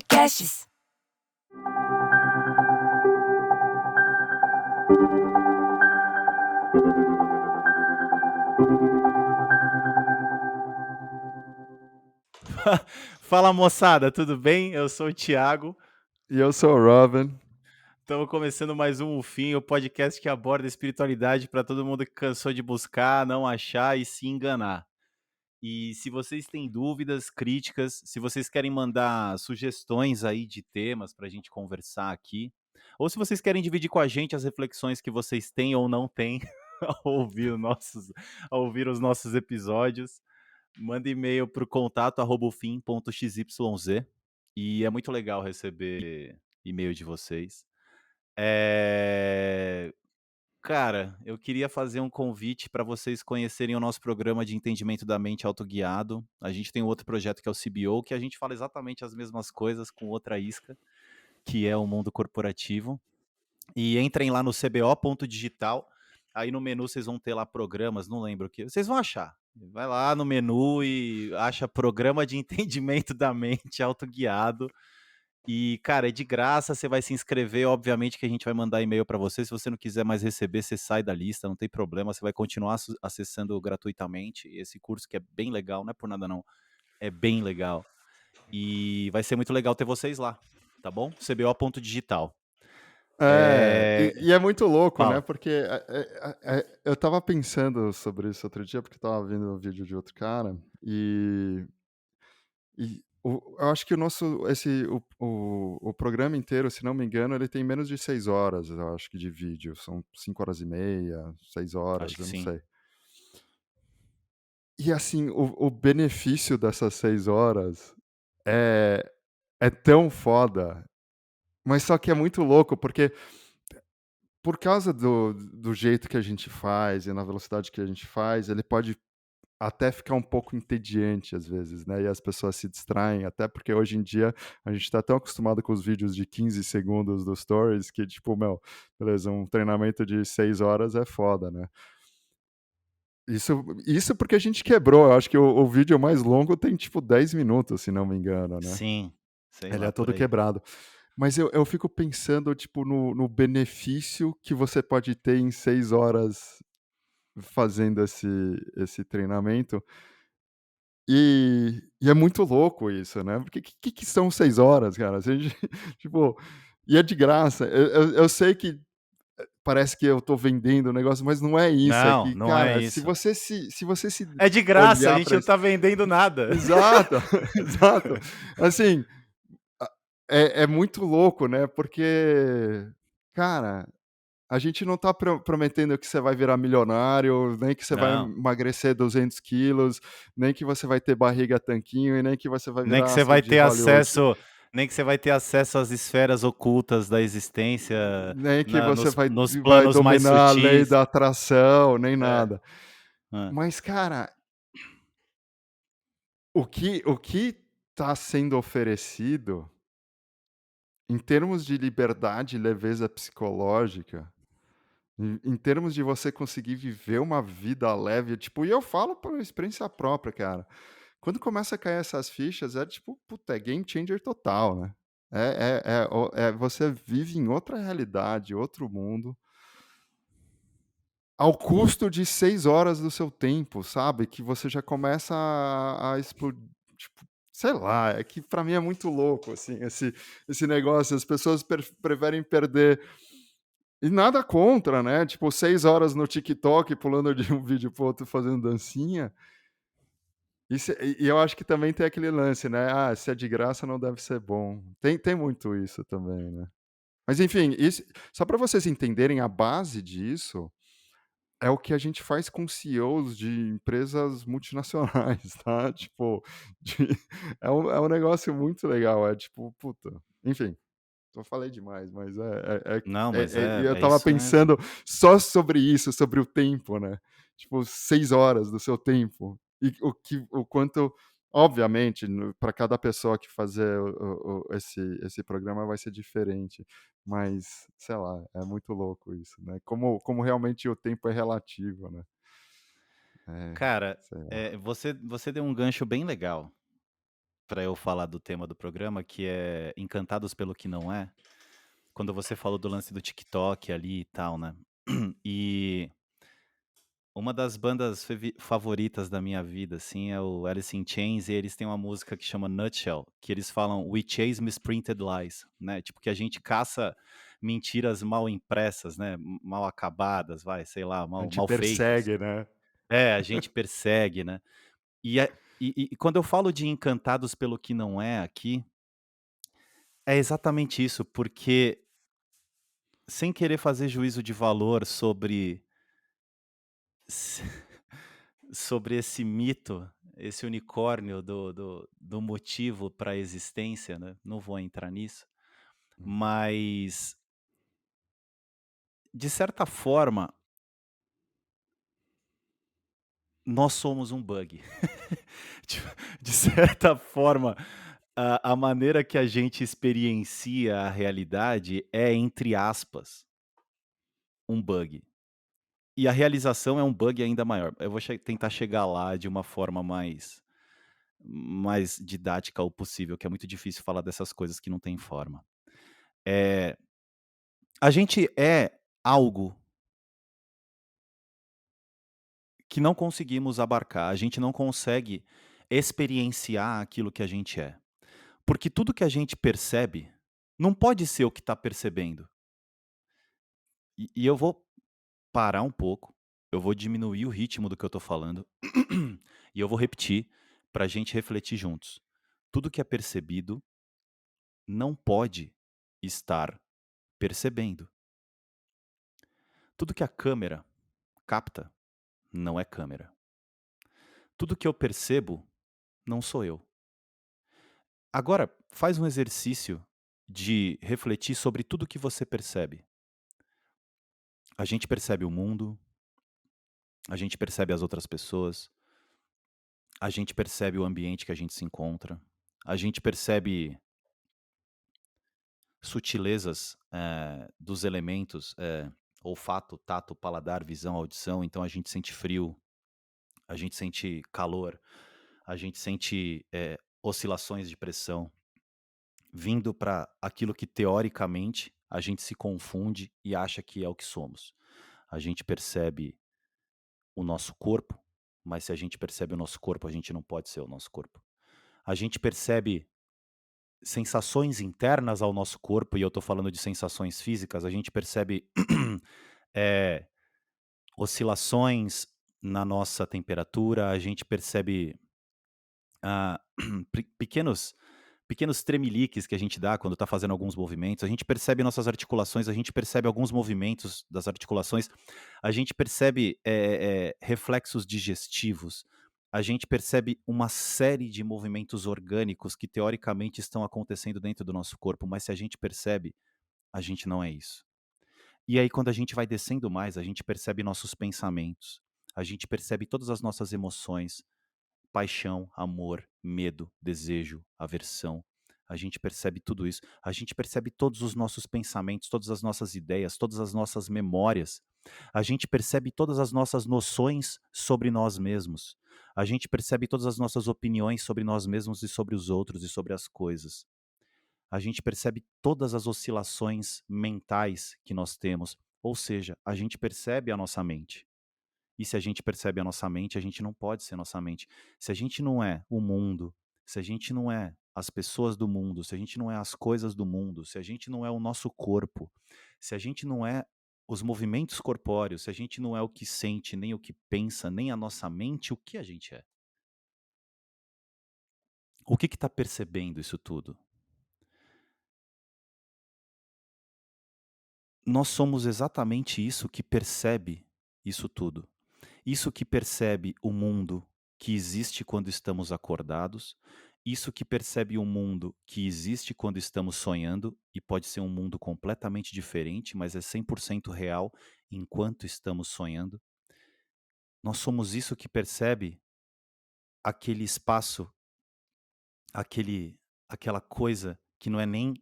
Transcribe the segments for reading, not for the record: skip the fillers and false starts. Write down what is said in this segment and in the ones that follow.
Podcasts. Fala moçada, tudo bem? Eu sou o Thiago. E eu sou o Robin. Estamos começando mais um UFIM, o podcast que aborda espiritualidade para todo mundo que cansou de buscar, não achar e se enganar. E se vocês têm dúvidas, críticas, se vocês querem mandar sugestões aí de temas para a gente conversar aqui, ou se vocês querem dividir com a gente as reflexões que vocês têm ou não têm ao ouvir os nossos episódios, manda e-mail para o contato@ufim.xyz e é muito legal receber e-mail de vocês. Cara, eu queria fazer um convite para vocês conhecerem o nosso programa de entendimento da mente autoguiado. A gente tem um outro projeto que é o CBO, que a gente fala exatamente as mesmas coisas com outra isca, que é o mundo corporativo. E entrem lá no cbo.digital, aí no menu vocês vão ter lá programas, não lembro o que, vocês vão achar. Vai lá no menu e acha programa de entendimento da mente autoguiado. E, cara, é de graça, você vai se inscrever, obviamente que a gente vai mandar e-mail para você. Se você não quiser mais receber, você sai da lista, não tem problema, você vai continuar acessando gratuitamente esse curso que é bem legal, não é por nada não, é bem legal. E vai ser muito legal ter vocês lá, tá bom? cbo.digital. E é muito louco, né? Fala. Porque eu tava pensando sobre isso outro dia, porque eu tava vendo um vídeo de outro cara, eu acho que o programa inteiro, se não me engano, ele tem menos de 6 horas, eu acho que de vídeo. São 5 horas e meia, 6 Acho horas, que eu não sim. sei. E assim, o benefício dessas 6 horas é, é tão foda, mas só que é muito louco, porque por causa do jeito que a gente faz e na velocidade que a gente faz, ele pode até ficar um pouco entediante às vezes, né, e as pessoas se distraem, até porque hoje em dia a gente tá tão acostumado com os vídeos de 15 segundos do Stories que, tipo, meu, beleza, um treinamento de 6 horas é foda, né. Isso porque a gente quebrou, eu acho que o vídeo mais longo tem, tipo, 10 minutos, se não me engano, né. Sim, sei Ele lá, é por todo aí. quebrado. Mas eu fico pensando, tipo, no benefício que você pode ter em 6 horas fazendo esse treinamento, e é muito louco isso, né, porque que são 6 horas, cara? Se a gente tipo, e é de graça. Eu sei que parece que eu tô vendendo o negócio, mas não é isso, é Não, que, não é cara, isso. se você se É de graça, a olhar gente para não tá vendendo nada. exato, exato. Assim, a é muito louco, né, porque, cara, a gente não tá prometendo que você vai virar milionário, nem que você vai Não, emagrecer 200 quilos, nem que você vai ter barriga tanquinho e nem que você vai nem que virar você astro vai de ter Hollywood, acesso nem que você vai ter acesso às esferas ocultas da existência, nem que você nos vai planos mais dominar a lei sutis. da atração, nem É, nada. hã. Mas, cara, o que tá sendo oferecido, em termos de liberdade e leveza psicológica, em termos de você conseguir viver uma vida leve, tipo, e eu falo por experiência própria, cara. Quando começa a cair essas fichas, é tipo, puta, é game changer total, né. Você vive em outra realidade, outro mundo, ao custo de 6 horas do seu tempo, sabe, que você já começa a explodir, tipo, sei lá, é que pra mim é muito louco, assim, esse negócio, as pessoas preferem perder, e nada contra, né, tipo, 6 horas no TikTok pulando de um vídeo para outro fazendo dancinha. E eu acho que também tem aquele lance, né, "Ah, se é de graça não deve ser bom". Tem muito isso também, né. Mas enfim, isso só para vocês entenderem a base disso, é o que a gente faz com CEOs de empresas multinacionais, tá, tipo, de é um negócio muito legal, é tipo, puta, enfim, eu falei demais, mas Não, mas eu é estava isso mesmo. pensando só sobre isso, sobre o tempo, né. Tipo, 6 horas do seu tempo. E o quanto obviamente, para cada pessoa que fazer esse programa vai ser diferente, mas, sei lá, é muito louco isso, né. Como realmente o tempo é relativo, né. É, Cara, sei lá. você deu um gancho bem legal, para eu falar do tema do programa, que é Encantados pelo que não é, quando você falou do lance do TikTok ali e tal, né. E uma das bandas favoritas da minha vida, assim, é o Alice in Chains, e eles têm uma música que chama Nutshell, que eles falam: "We chase misprinted lies", né, tipo que a gente caça mentiras mal impressas, né, mal acabadas, vai, sei lá, A mal gente mal feitas. persegue, né. É, a gente persegue, né. E quando eu falo de encantados pelo que não é aqui, é exatamente isso, porque sem querer fazer juízo de valor sobre se sobre esse mito, esse unicórnio do motivo para a existência, né, não vou entrar nisso, Uhum. mas, de certa forma, nós somos um bug. Tipo, de certa forma, a maneira que a gente experiencia a realidade é, entre aspas, um bug. E a realização é um bug ainda maior. Eu vou tentar chegar lá de uma forma mais didática o possível, que é muito difícil falar dessas coisas que não têm forma. Eh, a gente é algo que não conseguimos abarcar, a gente não consegue experienciar aquilo que a gente é. Porque tudo que a gente percebe não pode ser o que está percebendo. E eu vou parar um pouco, eu vou diminuir o ritmo do que eu estou falando, e eu vou repetir para a gente refletir juntos. Tudo que é percebido não pode estar percebendo. Tudo que a câmera capta não é câmera. Tudo que eu percebo não sou eu. Agora, faz um exercício de refletir sobre tudo que você percebe. A gente percebe o mundo, a gente percebe as outras pessoas, a gente percebe o ambiente que a gente se encontra, a gente percebe sutilezas, dos elementos, olfato, tato, paladar, visão, audição, então a gente sente frio, a gente sente calor, a gente sente, oscilações de pressão vindo para aquilo que teoricamente a gente se confunde e acha que é o que somos. A gente percebe o nosso corpo, mas se a gente percebe o nosso corpo, a gente não pode ser o nosso corpo. A gente percebe sensações internas ao nosso corpo, e eu estou falando de sensações físicas, a gente percebe, eh, oscilações na nossa temperatura, a gente percebe, ah, pequenos tremeliques que a gente dá quando está fazendo alguns movimentos, a gente percebe nossas articulações, a gente percebe alguns movimentos das articulações, a gente percebe, reflexos digestivos, a gente percebe uma série de movimentos orgânicos que teoricamente estão acontecendo dentro do nosso corpo, mas se a gente percebe, a gente não é isso. E aí quando a gente vai descendo mais, a gente percebe nossos pensamentos, a gente percebe todas as nossas emoções, paixão, amor, medo, desejo, aversão. A gente percebe tudo isso. A gente percebe todos os nossos pensamentos, todas as nossas ideias, todas as nossas memórias. A gente percebe todas as nossas noções sobre nós mesmos. A gente percebe todas as nossas opiniões sobre nós mesmos e sobre os outros e sobre as coisas. A gente percebe todas as oscilações mentais que nós temos. Ou seja, a gente percebe a nossa mente. E se a gente percebe a nossa mente, a gente não pode ser nossa mente. Se a gente não é o mundo, se a gente não é as pessoas do mundo, se a gente não é as coisas do mundo, se a gente não é o nosso corpo, se a gente não é os movimentos corpóreos, se a gente não é o que sente, nem o que pensa, nem a nossa mente, o que a gente é? O que está percebendo isso tudo? Nós somos exatamente isso que percebe isso tudo. Isso que percebe o mundo que existe quando estamos acordados, isso que percebe o mundo que existe quando estamos sonhando, e pode ser um mundo completamente diferente, mas é 100% real enquanto estamos sonhando. Nós somos isso que percebe aquele espaço, aquele aquela coisa que não é nem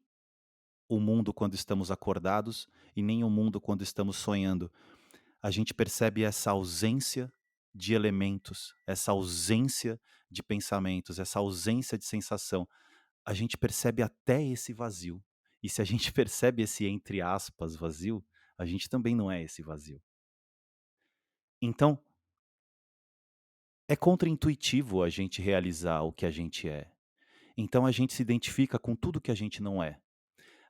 o mundo quando estamos acordados e nem o mundo quando estamos sonhando. A gente percebe essa ausência de elementos, essa ausência de pensamentos, essa ausência de sensação, a gente percebe até esse vazio. E se a gente percebe esse, entre aspas, vazio, a gente também não é esse vazio. Então, é contraintuitivo a gente realizar o que a gente é. Então a gente se identifica com tudo que a gente não é.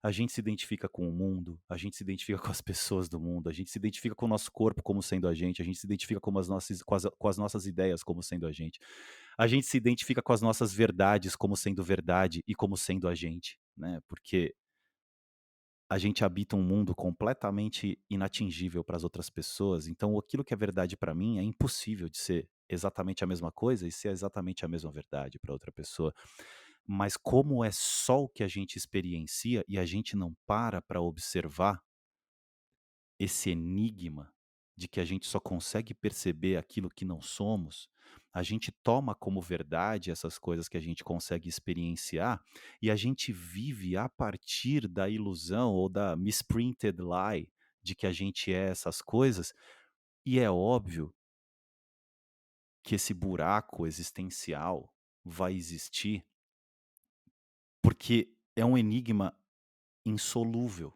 A gente se identifica com o mundo, a gente se identifica com as pessoas do mundo, a gente se identifica com o nosso corpo como sendo a gente se identifica com as nossas ideias como sendo a gente se identifica com as nossas verdades como sendo verdade e como sendo a gente, né? Porque a gente habita um mundo completamente inatingível para as outras pessoas, então aquilo que é verdade para mim é impossível de ser exatamente a mesma coisa e ser exatamente a mesma verdade para outra pessoa. Mas como é só o que a gente experiencia e a gente não para observar esse enigma de que a gente só consegue perceber aquilo que não somos, a gente toma como verdade essas coisas que a gente consegue experienciar e a gente vive a partir da ilusão ou da misprinted lie de que a gente é essas coisas, e é óbvio que esse buraco existencial vai existir, porque é um enigma insolúvel.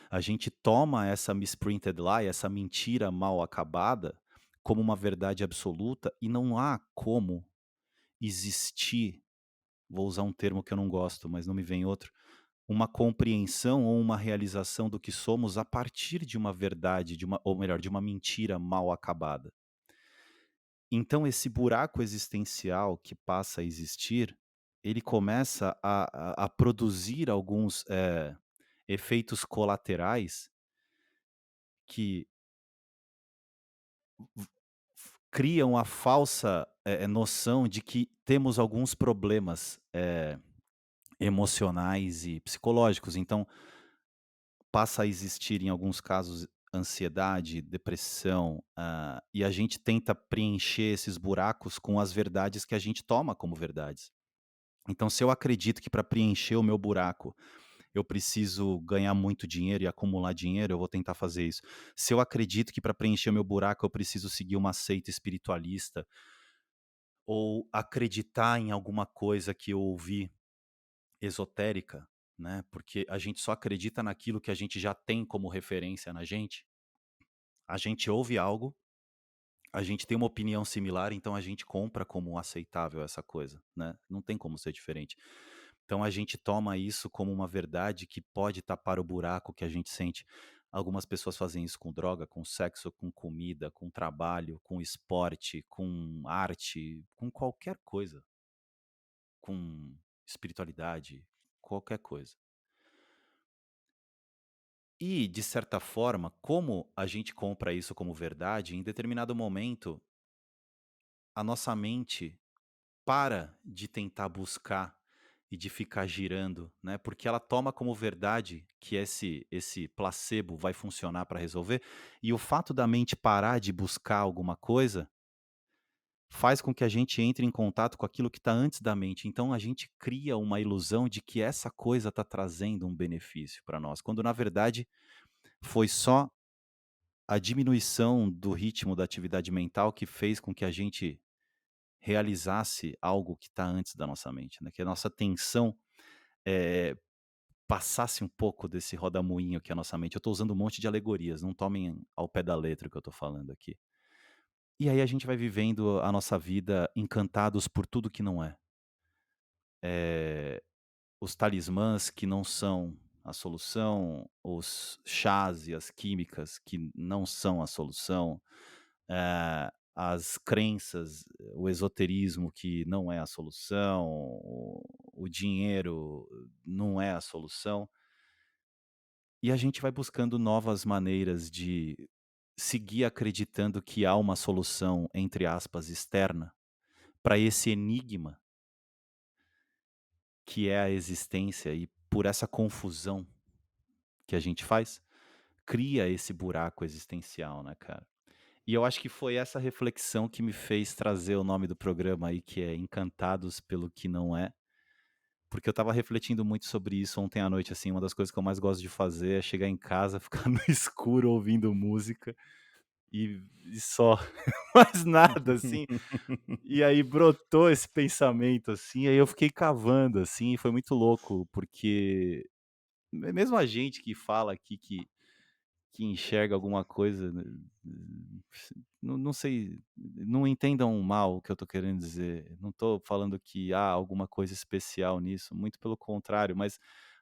A gente toma essa misprinted lie, essa mentira mal acabada, como uma verdade absoluta e não há como existir, vou usar um termo que eu não gosto, mas não me vem outro, uma compreensão ou uma realização do que somos a partir de uma verdade, ou melhor, de uma mentira mal acabada. Então esse buraco existencial que passa a existir, ele começa a produzir alguns efeitos colaterais que criam a falsa noção de que temos alguns problemas emocionais e psicológicos. Então, passa a existir, em alguns casos, ansiedade, depressão, e a gente tenta preencher esses buracos com as verdades que a gente toma como verdades. Então, se eu acredito que para preencher o meu buraco eu preciso ganhar muito dinheiro e acumular dinheiro, eu vou tentar fazer isso. Se eu acredito que para preencher o meu buraco eu preciso seguir uma seita espiritualista, ou acreditar em alguma coisa que eu ouvi esotérica, né, porque a gente só acredita naquilo que a gente já tem como referência na gente. A gente ouve algo, a gente tem uma opinião similar, então a gente compra como aceitável essa coisa, né, não tem como ser diferente. Então a gente toma isso como uma verdade que pode tapar o buraco que a gente sente. Algumas pessoas fazem isso com droga, com sexo, com comida, com trabalho, com esporte, com arte, com qualquer coisa, com espiritualidade, qualquer coisa. E, de certa forma, como a gente compra isso como verdade, em determinado momento, a nossa mente para de tentar buscar e de ficar girando, né, porque ela toma como verdade que esse placebo vai funcionar para resolver, e o fato da mente parar de buscar alguma coisa, faz com que a gente entre em contato com aquilo que está antes da mente, então a gente cria uma ilusão de que essa coisa está trazendo um benefício para nós, quando na verdade foi só a diminuição do ritmo da atividade mental que fez com que a gente realizasse algo que está antes da nossa mente, né, que a nossa atenção, eh, passasse um pouco desse rodamuinho que é a nossa mente. Eu estou usando um monte de alegorias, não tomem ao pé da letra o que eu estou falando aqui. E aí a gente vai vivendo a nossa vida encantados por tudo que não é. Os talismãs que não são a solução, os chás e as químicas que não são a solução, as crenças, o esoterismo que não é a solução, o dinheiro não é a solução. E a gente vai buscando novas maneiras de seguir acreditando que há uma solução, entre aspas, externa, para esse enigma que é a existência, e por essa confusão que a gente faz, cria esse buraco existencial, né, cara? E eu acho que foi essa reflexão que me fez trazer o nome do programa aí, que é Encantados pelo que não é, porque eu estava refletindo muito sobre isso ontem à noite, assim, uma das coisas que eu mais gosto de fazer é chegar em casa, ficar no escuro ouvindo música e só, mais nada, assim. E aí brotou esse pensamento, assim, aí eu fiquei cavando, assim, e foi muito louco, porque mesmo a gente que fala aqui que enxerga alguma coisa, né, não sei, não entendam mal o que eu tô querendo dizer. Não tô falando que há alguma coisa especial nisso, muito pelo contrário, mas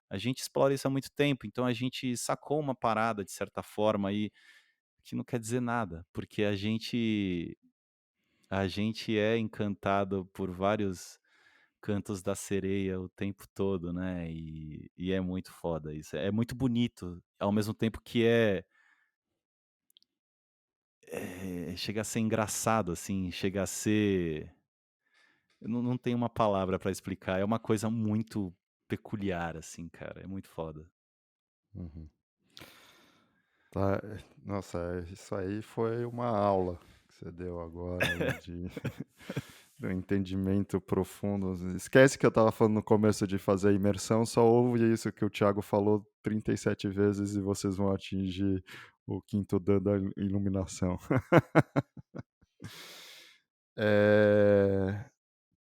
a gente explora isso há muito tempo, então a gente sacou uma parada de certa forma aí que não quer dizer nada, porque a gente é encantado por vários cantos da sereia o tempo todo, né? E é muito foda isso. É muito bonito, ao mesmo tempo que chega a ser engraçado, assim, chega a ser. Eu não tenho uma palavra pra explicar. É uma coisa muito peculiar, assim, cara. É muito foda. Uhum. Tá, nossa, isso aí foi uma aula que você deu agora aí de do entendimento profundo. Esquece que eu estava falando no começo de fazer a imersão, só ouve isso que o Thiago falou 37 vezes e vocês vão atingir o quinto dan da iluminação. Eh,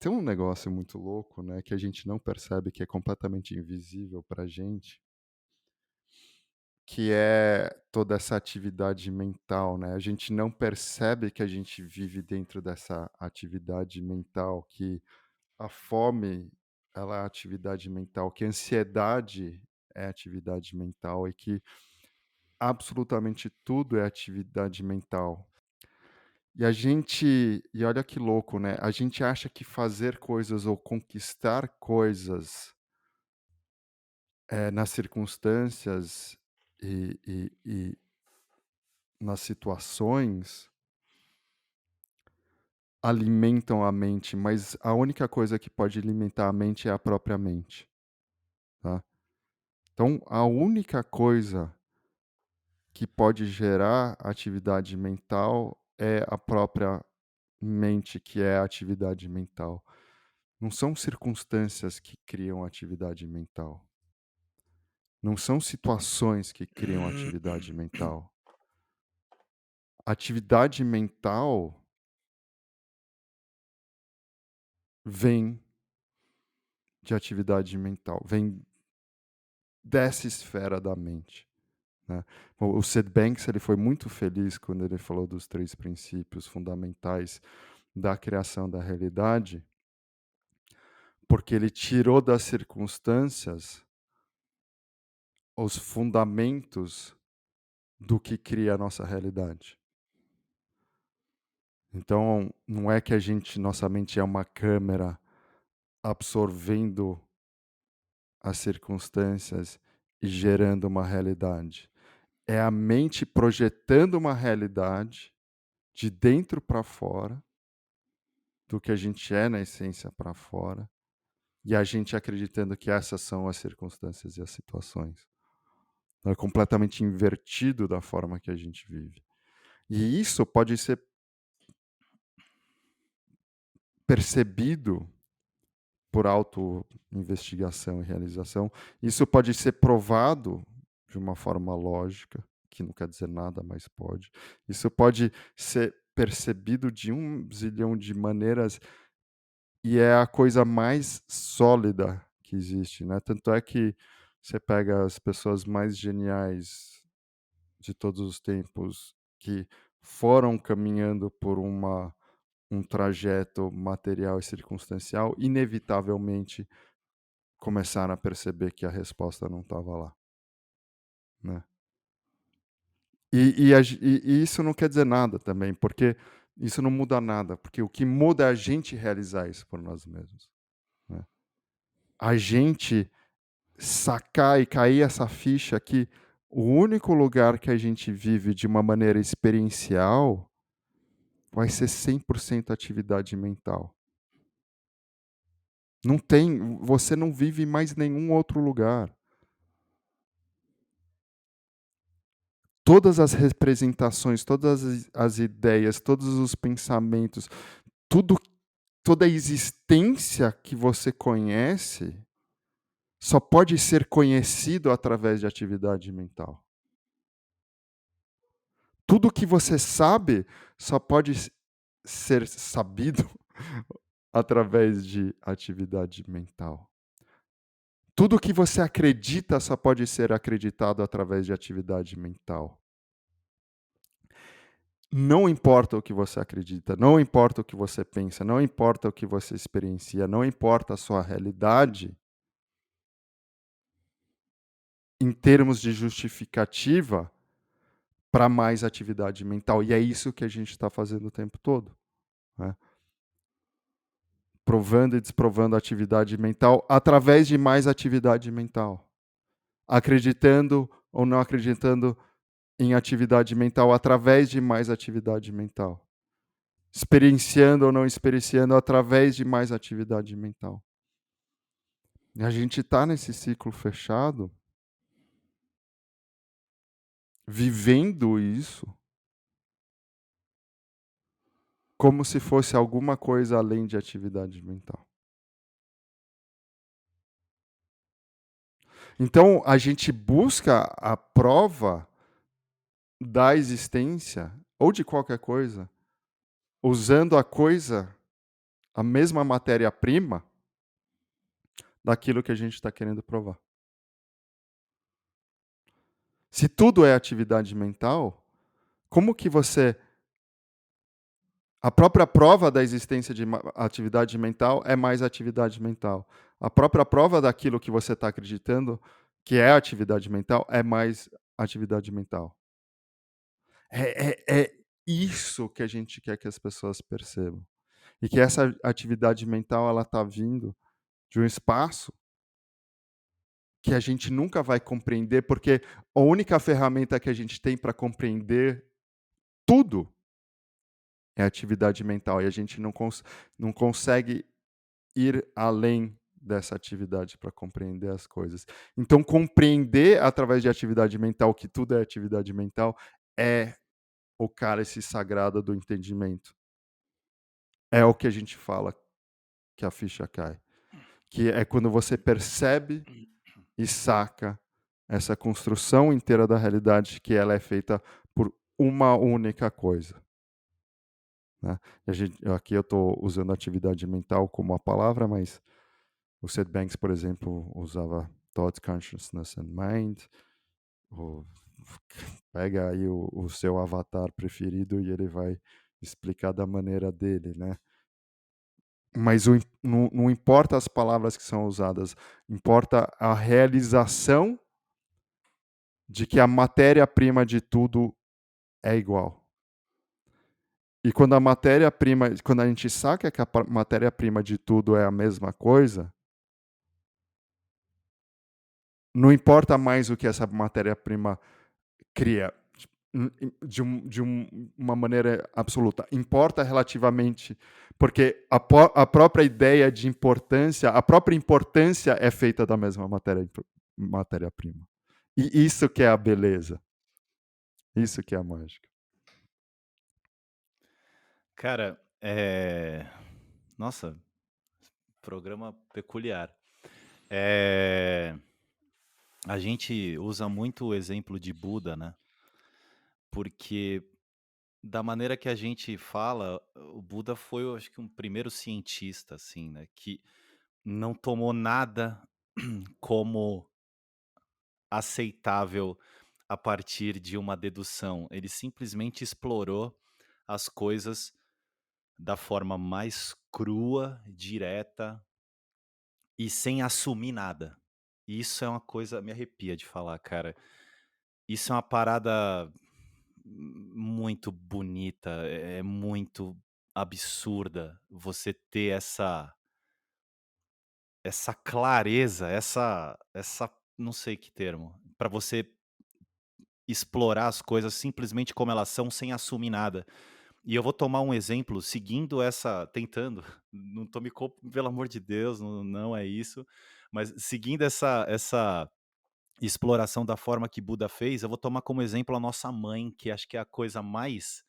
tem um negócio muito louco, né, que a gente não percebe, que é completamente invisível pra gente, que é toda essa atividade mental, né? A gente não percebe que a gente vive dentro dessa atividade mental, que a fome, ela é atividade mental, que a ansiedade é atividade mental e que absolutamente tudo é atividade mental. E olha que louco, né? A gente acha que fazer coisas ou conquistar coisas nas circunstâncias e nas situações alimentam a mente, mas a única coisa que pode alimentar a mente é a própria mente, tá? Então, a única coisa que pode gerar atividade mental é a própria mente, que é a atividade mental. Não são circunstâncias que criam atividade mental. Não são situações que criam atividade mental. Atividade mental vem de atividade mental, vem dessa esfera da mente, né? O Sid Banks, ele foi muito feliz quando ele falou dos 3 princípios fundamentais da criação da realidade, porque ele tirou das circunstâncias os fundamentos do que cria a nossa realidade. Então, não é que nossa mente é uma câmera absorvendo as circunstâncias e gerando uma realidade. É a mente projetando uma realidade de dentro para fora, do que a gente é na essência para fora, e a gente acreditando que essas são as circunstâncias e as situações. Então, é completamente invertido da forma que a gente vive. E isso pode ser percebido por auto-investigação e realização. Isso pode ser provado de uma forma lógica, que não quer dizer nada, mas pode. Isso pode ser percebido de 1 zilhão de maneiras e é a coisa mais sólida que existe, né? Tanto é que você pega as pessoas mais geniais de todos os tempos que foram caminhando por um trajeto material e circunstancial, inevitavelmente começaram a perceber que a resposta não estava lá, né. E isso não quer dizer nada também, porque isso não muda nada, porque o que muda é a gente realizar isso por nós mesmos, né. A gente sacar e cair essa ficha que o único lugar que a gente vive de uma maneira experiencial vai ser 100% atividade mental. Não tem, você não vive em mais nenhum outro lugar. Todas as representações, todas as ideias, todos os pensamentos, tudo, toda a existência que você conhece só pode ser conhecido através de atividade mental. Tudo que você sabe só pode ser sabido através de atividade mental. Tudo que você acredita só pode ser acreditado através de atividade mental. Não importa o que você acredita, não importa o que você pensa, não importa o que você experiencia, não importa a sua realidade, em termos de justificativa para mais atividade mental. E é isso que a gente está fazendo o tempo todo, né? Provando e desprovando a atividade mental através de mais atividade mental. Acreditando ou não acreditando em atividade mental através de mais atividade mental. Experienciando ou não experienciando através de mais atividade mental. E a gente está nesse ciclo fechado, vivendo isso, como se fosse alguma coisa além de atividade mental. Então, a gente busca a prova da existência, ou de qualquer coisa, usando a coisa, a mesma matéria-prima, daquilo que a gente está querendo provar. Se tudo é atividade mental, como que você. A própria prova da existência de atividade mental é mais atividade mental. A própria prova daquilo que você está acreditando que é atividade mental é mais atividade mental. É isso que a gente quer que as pessoas percebam. E que essa atividade mental ela está vindo de um espaço que a gente nunca vai compreender, porque a única ferramenta que a gente tem para compreender tudo é atividade mental. E a gente não consegue ir além dessa atividade para compreender as coisas. Então, compreender através de atividade mental que tudo é atividade mental é o cálice sagrado do entendimento. É o que a gente fala que a ficha cai. Que é quando você percebe e saca essa construção inteira da realidade que ela é feita por uma única coisa. Né? Aqui eu estou usando atividade mental como a palavra, mas o Seth Banks, por exemplo, usava Thought, Consciousness and Mind. O, pega aí o seu avatar preferido e ele vai explicar da maneira dele, né? Mas não importa as palavras que são usadas, importa a realização de que a matéria-prima de tudo é igual. E quando a matéria-prima, quando a gente saca que a matéria-prima de tudo é a mesma coisa, não importa mais o que essa matéria-prima cria uma maneira absoluta. Importa relativamente, porque a própria ideia de importância, a própria importância é feita da mesma matéria-prima. E isso que é a beleza. Isso que é a mágica. Cara, nossa, programa peculiar. A gente usa muito o exemplo de Buda, né? Porque da maneira que a gente fala, o Buda foi, eu acho que, um primeiro cientista, assim, né? Que não tomou nada como aceitável a partir de uma dedução. Ele simplesmente explorou as coisas da forma mais crua, direta e sem assumir nada. E isso é uma coisa, me arrepia de falar, cara. Isso é uma parada muito bonita, é muito absurda você ter essa clareza, essa não sei que termo, para você explorar as coisas simplesmente como elas são, sem assumir nada. E eu vou tomar um exemplo seguindo tentando, não tô me pelo amor de Deus, não é isso, mas seguindo essa exploração da forma que Buda fez, eu vou tomar como exemplo a nossa mãe, que acho que é a coisa mais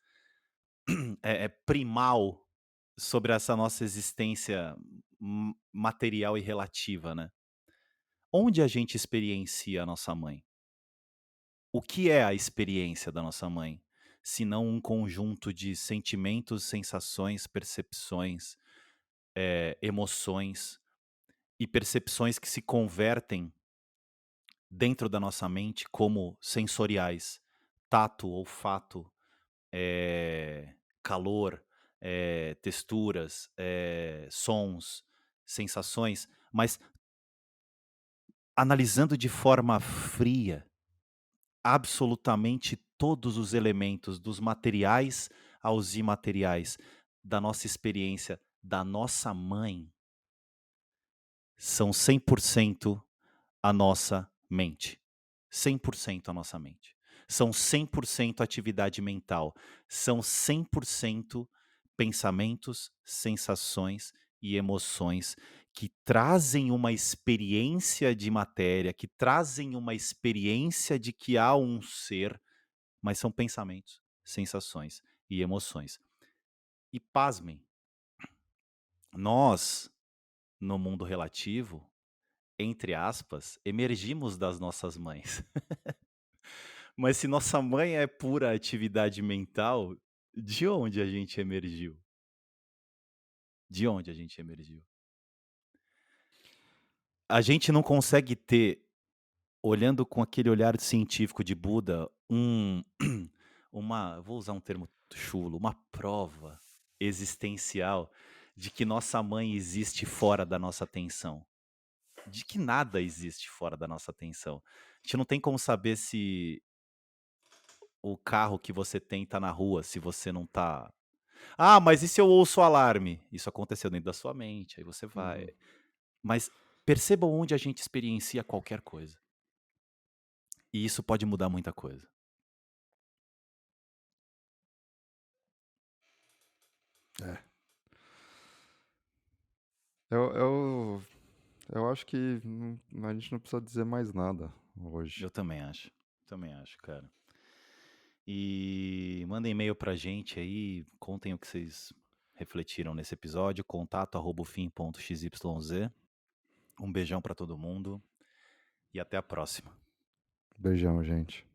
primal sobre essa nossa existência material e relativa, né? Onde a gente experiencia a nossa mãe? O que é a experiência da nossa mãe? senão um conjunto de sentimentos, sensações, percepções, emoções e percepções que se convertem dentro da nossa mente como sensoriais, tato, olfato, calor, texturas, sons, sensações, mas analisando de forma fria absolutamente todos os elementos, dos materiais aos imateriais, da nossa experiência, da nossa mãe, são 100% a nossa mente. 100% a nossa mente. São 100% atividade mental. São 100% pensamentos, sensações e emoções que trazem uma experiência de matéria, que trazem uma experiência de que há um ser, mas são pensamentos, sensações e emoções. E pasmem, nós, no mundo relativo, entre aspas, emergimos das nossas mães. Mas se nossa mãe é pura atividade mental, de onde a gente emergiu? De onde a gente emergiu? A gente não consegue ter, olhando com aquele olhar científico de Buda, vou usar um termo chulo, uma prova existencial de que nossa mãe existe fora da nossa atenção. De que nada existe fora da nossa atenção. A gente não tem como saber se o carro que você tem tá na rua, se você não tá. Ah, mas e se eu ouço o alarme? Isso aconteceu dentro da sua mente, aí você vai. Uhum. Mas percebam onde a gente experiencia qualquer coisa. E isso pode mudar muita coisa. É. Eu eu eu acho que a gente não precisa dizer mais nada hoje. Eu também acho. Também acho, cara. E mandem e-mail pra gente aí, contem o que vocês refletiram nesse episódio, contato@ufim.xyz. Um beijão pra todo mundo e até a próxima. Beijão, gente.